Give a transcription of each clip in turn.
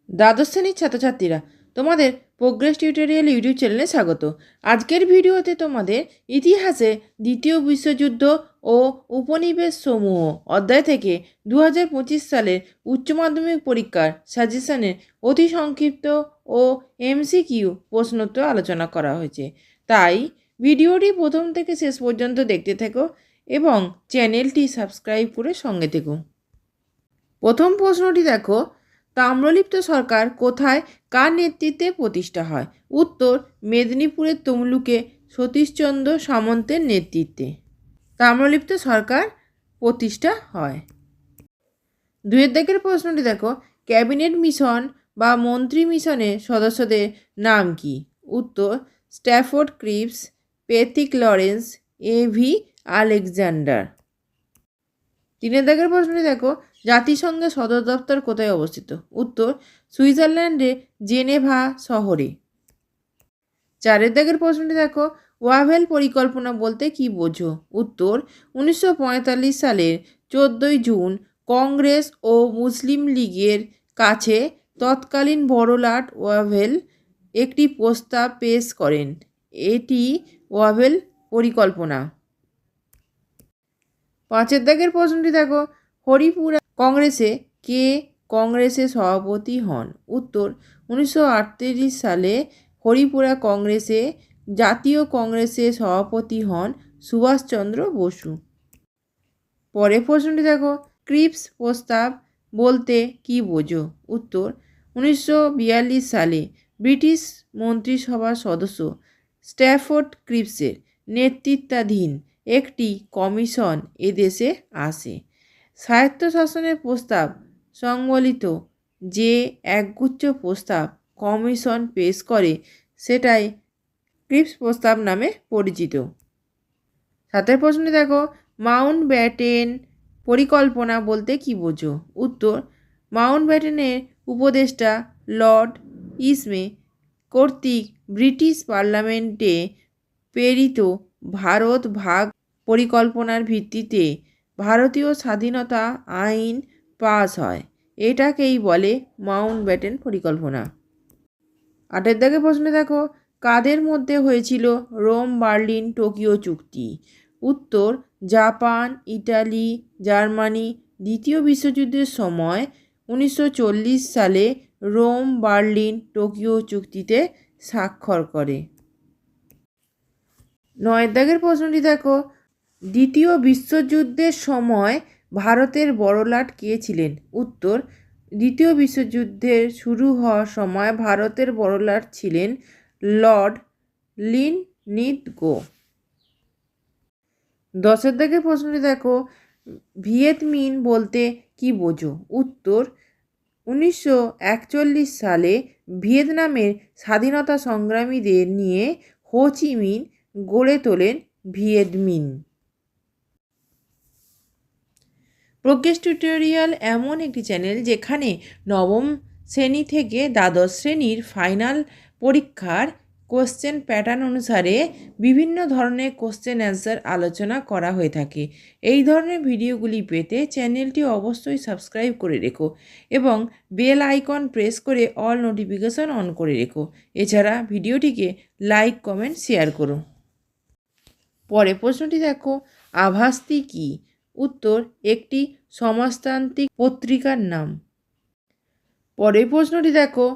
দ্বাদশ শ্রেণীর ছাত্রছাত্রীরা, তোমাদের প্রোগ্রেস টিউটোরিয়াল ইউটিউব চ্যানেলে স্বাগত। আজকের ভিডিওতে তোমাদের ইতিহাসে দ্বিতীয় বিশ্বযুদ্ধ ও উপনিবেশ সমূহ অধ্যায় থেকে 2025 সালের উচ্চ মাধ্যমিক পরীক্ষার সাজেশনের অতি সংক্ষিপ্ত ও এমসিকিউ প্রশ্নোত্তর আলোচনা করা হয়েছে। তাই ভিডিওটি প্রথম থেকে শেষ পর্যন্ত দেখতে থেকো এবং চ্যানেলটি সাবস্ক্রাইব করে সঙ্গে থেকো। প্রথম প্রশ্নটি দেখো, তাম্রলিপ্ত সরকার কোথায় কার নেতৃত্বে প্রতিষ্ঠা হয়? উত্তর, মেদিনীপুরের তমলুকে সতীশচন্দ্র সামন্তের নেতৃত্বে তাম্রলিপ্ত সরকার প্রতিষ্ঠা হয়। দুয়ের দাগের প্রশ্নটি দেখো, ক্যাবিনেট মিশন বা মন্ত্রী মিশনের সদস্যদের নাম কি? উত্তর, Stafford Cripps, Pethick Lawrence, A V Alexander. তিনের দাগের প্রশ্নটি দেখো, জাতিসংঘের সদর দপ্তর কোথায় অবস্থিত? উত্তর, সুইজারল্যান্ডে জেনেভা শহরে। চারের দাগের প্রশ্নটি দেখো, ওয়াভেল পরিকল্পনা বলতে কি বোঝো? উত্তর, 1945 সালের 14 জুন কংগ্রেস ও মুসলিম লীগের কাছে তৎকালীন বড়লাট ওয়াভেল একটি প্রস্তাব পেশ করেন। এটি ওয়াভেল পরিকল্পনা। পাঁচের দাগের প্রশ্নটি দেখো, হরিপুরা কংগ্রেসে কে কংগ্রেসের সভাপতি হন? উত্তর, 1938 সালে হরিপুরা কংগ্রেসে জাতীয় কংগ্রেসের সভাপতি হন সুভাষচন্দ্র বসু। পরের প্রশ্নটি দেখো, ক্রিপস প্রস্তাব বলতে কি বোঝো? উত্তর, 1942 সালে ব্রিটিশ মন্ত্রিসভার সদস্য স্ট্যাফোর্ড ক্রিপসের নেতৃত্বাধীন একটি কমিশন এদেশে আসে। স্বায়ত্তশাসনের প্রস্তাব সংবলিত যে একগুচ্ছ প্রস্তাব কমিশন পেশ করে সেটাই ক্রিপস প্রস্তাব নামে পরিচিত। সাতের প্রশ্নটি দেখো, মাউন্টব্যাটেন পরিকল্পনা বলতে কি বোঝো? উত্তর, মাউন্টব্যাটেনের উপদেষ্টা লর্ড ইসমে কর্তৃক ব্রিটিশ পার্লামেন্টে প্রেরিত ভারত ভাগ পরিকল্পনার ভিত্তিতে ভারতীয় স্বাধীনতা আইন পাস হয়। এটাকেই বলে মাউন্টব্যাটেন পরিকল্পনা। আটের দাগে প্রশ্নে দেখো, কাদের মধ্যে হয়েছিল রোম বার্লিন টোকিও চুক্তি? উত্তর, জাপান, ইটালি, জার্মানি দ্বিতীয় বিশ্বযুদ্ধের সময় 1940 সালে রোম বার্লিন টোকিও চুক্তিতে স্বাক্ষর করে। নয়ের দাগের প্রশ্নটি দেখো, দ্বিতীয় বিশ্বযুদ্ধের সময় ভারতের বড়লাট কে ছিলেন? উত্তর, দ্বিতীয় বিশ্বযুদ্ধের শুরু হওয়ার সময় ভারতের বড়লাট ছিলেন লর্ড লিনলিথগো। দশের দাগের প্রশ্নটি দেখো, ভিয়েত মিন বলতে কি বোঝো? উত্তর, 1941 সালে ভিয়েতনামের স্বাধীনতা সংগ্রামীদের নিয়ে হো চি মিন গড়ে তোলেন ভিয়েত মিন। প্রোগ্রেস টিউটোরিয়াল এমন একটি চ্যানেল যেখানে নবম শ্রেণী থেকে দ্বাদশ শ্রেণীর ফাইনাল পরীক্ষার কোশ্চেন প্যাটার্ন অনুসারে বিভিন্ন ধরনের কোশ্চেন অ্যান্সার আলোচনা করা হয়ে থাকে। এই ধরনের ভিডিওগুলি পেতে চ্যানেলটি অবশ্যই সাবস্ক্রাইব করে রেখো এবং বেল আইকন প্রেস করে অল নোটিফিকেশন অন করে রেখো। এছাড়া ভিডিওটিকে লাইক, কমেন্ট, শেয়ার করো। পরের প্রশ্নটি দেখো, আভাস্তি কী? উত্তর, একটি সমাজতান্ত্রিক পত্রিকার নাম। পরের প্রশ্নটি দেখো,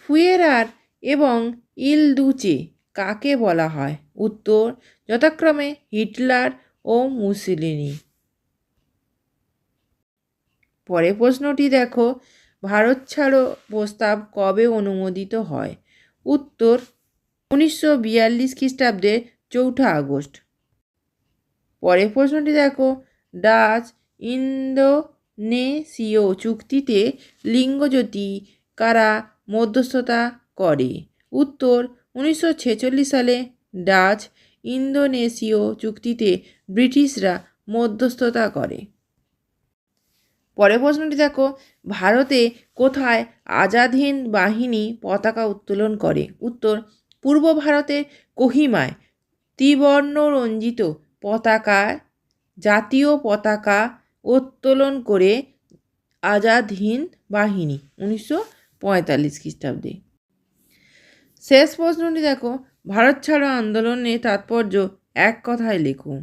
ফুয়েরার এবং ইল দুচে কাকে বলা হয়? উত্তর, যথাক্রমে হিটলার ও মুসোলিনি। পরের প্রশ্নটি দেখো, ভারত ছাড়ো প্রস্তাব কবে অনুমোদিত হয়? উত্তর, 1942 খ্রিস্টাব্দের 4 আগস্ট। পরের প্রশ্নটি দেখো, ডাচ ইন্দোনেশীয় চুক্তিতে লিঙ্গজ্যোতি কারা মধ্যস্থতা করে? উত্তর, 1946 সালে ডাচ ইন্দোনেশীয় চুক্তিতে ব্রিটিশরা মধ্যস্থতা করে। পরের প্রশ্নটি দেখো, ভারতে কোথায় আজাদ হিন্দ বাহিনী পতাকা উত্তোলন করে? উত্তর, পূর্ব ভারতের কোহিমায় ত্রিবর্ণ রঞ্জিত পতাকায় জাতীয় পতাকা উত্তোলন করে আজাদ হিন্দ বাহিনী 1945 45 খ্রিস্টাব্দে। শেষ প্রশ্নটি দেখো, ভারত ছাড়ো আন্দোলনের তাৎপর্য এক কথায় লেখো।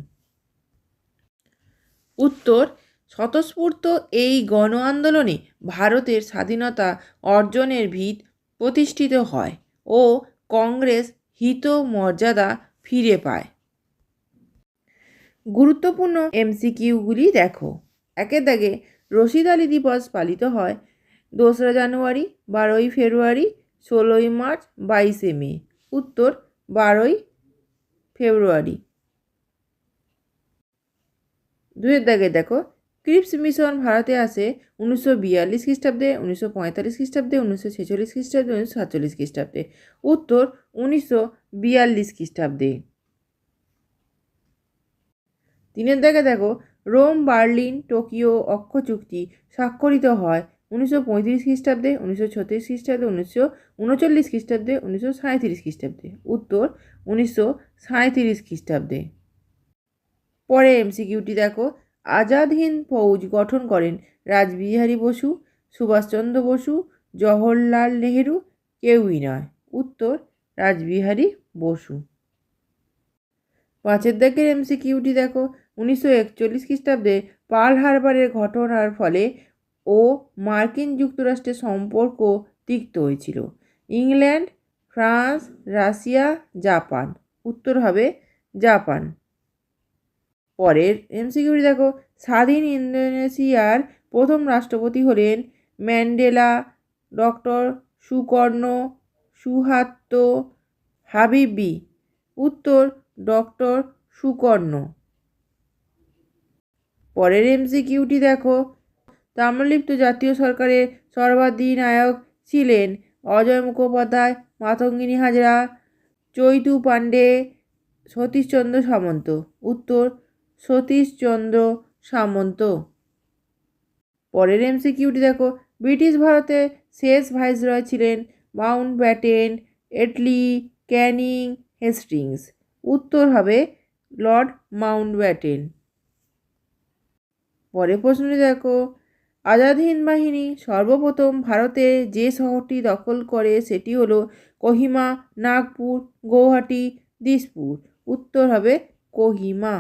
উত্তর, স্বতঃস্ফূর্ত এই গণ আন্দোলনে ভারতের স্বাধীনতা অর্জনের ভিত প্রতিষ্ঠিত হয় ও কংগ্রেস হিত মর্যাদা ফিরে পায়। গুরুত্বপূর্ণ এমসিকিউগুলি দেখো। একের দাগে রশিদ আলী দিবস পালিত হয় 2রা জানুয়ারি, 12ই ফেব্রুয়ারি, 16ই মার্চ, 22শে মে। উত্তর, 12ই ফেব্রুয়ারি। দুয়ের দাগে দেখো, ক্রিপস মিশন ভারতে আসে 1942 খ্রিস্টাব্দে, 1945 খ্রিস্টাব্দে, 1946 খ্রিস্টাব্দে, 1947 খ্রিস্টাব্দে। উত্তর, 1942 খ্রিস্টাব্দে। তিনের দাগে দেখো, রোম, বার্লিন, টোকিও অক্ষ চুক্তি স্বাক্ষরিত হয় 1935 খ্রিস্টাব্দে, 1936 খ্রিস্টাব্দে, 1939 খ্রিস্টাব্দে, 1937 খ্রিস্টাব্দে। উত্তর, 1937 খ্রিস্টাব্দে। পরে এমসিকিউটি দেখো, আজাদ হিন্দ ফৌজ গঠন করেন রাসবিহারী বসু, সুভাষচন্দ্র বসু, জওহরলাল নেহেরু, কেউই নয়। উত্তর, রাসবিহারী বসু। পাঁচের দাগের এমসিকিউটি দেখো, 1941 খ্রিস্টাব্দে পার্ল হারবারের ঘটনার ফলে ও মার্কিন যুক্তরাষ্ট্রের সম্পর্ক তিক্ত হয়েছিল। England, France, Russia, Japan. উত্তর হবে জাপান। পরের এমসিকিউটি দেখো, স্বাধীন ইন্দোনেশিয়ার প্রথম রাষ্ট্রপতি হলেন ম্যান্ডেলা, ডক্টর সুকর্ণ, সুহার্তো, হাবিবি। উত্তর, ডক্টর সুকর্ণ। পরের এমসিকিউটি দেখো, তাম্রলিপ্ত জাতীয় সরকারের সর্বাধিনায়ক ছিলেন অজয় মুখোপাধ্যায়, মাতঙ্গিনী হাজরা, চৈতু পাণ্ডে, সতীশচন্দ্র সামন্ত। উত্তর, সতীশচন্দ্র সামন্ত। পরের এমসিকিউটি দেখো, ব্রিটিশ ভারতে শেষ ভাইসরয় ছিলেন মাউন্টব্যাটেন, এটলি, ক্যানিং, হেস্টিংস। উত্তর হবে লর্ড মাউন্টব্যাটেন। পরের প্রশ্নটি দেখো, আজাদ হিন্দ বাহিনী সর্বপ্রথম ভারতে যে শহরটি দখল করে সেটি হলো কোহিমা, নাগপুর, গৌহাটি, দিসপুর। উত্তর হবে কোহিমা।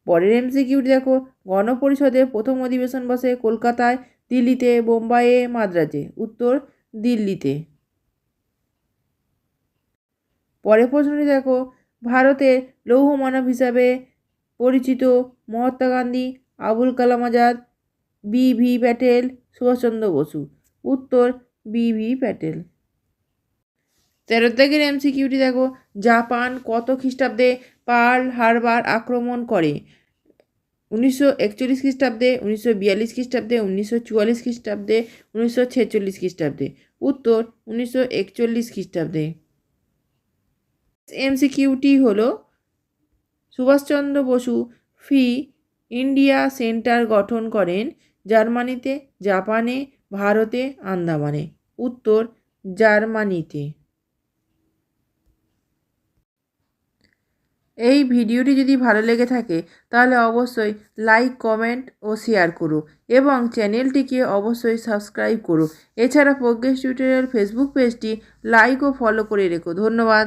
পরের এমসিকিউটি দেখো, গণপরিষদের প্রথম অধিবেশন বসে কলকাতায়, দিল্লিতে, বোম্বাইয়ে, মাদ্রাজে। উত্তর, দিল্লিতে। পরের প্রশ্নটি দেখো, ভারতের লৌহ মানব হিসাবে পরিচিত মহাত্মা গান্ধী, আবুল কালাম আজাদ, বি.ভি. প্যাটেল, সুভাষচন্দ্র বসু। উত্তর, বি.ভি. প্যাটেল। 13 দাগের এমসিকিউটি দেখো, জাপান কত খ্রিস্টাব্দে পার্ল হারবার আক্রমণ করে? 1941 খ্রিস্টাব্দে, 1942 খ্রিস্টাব্দে, 1944 খ্রিস্টাব্দে, 1946 খ্রিস্টাব্দে। উত্তর, 1941 খ্রিস্টাব্দে। এমসিকিউটি হলো, Subhash Chandra Basu free India centre গঠন করেন জার্মানিতে, জাপানে, ভারতে, আন্দামানে। উত্তর, জার্মানিতে। এই ভিডিওটি যদি ভালো লেগে থাকে তাহলে অবশ্যই লাইক, কমেন্ট ও শেয়ার করো এবং চ্যানেলটিকে অবশ্যই সাবস্ক্রাইব করো। এছাড়া প্রোগ্রেস টিউটোরিয়াল ফেসবুক পেজটি লাইক ও ফলো করে রেখো। ধন্যবাদ।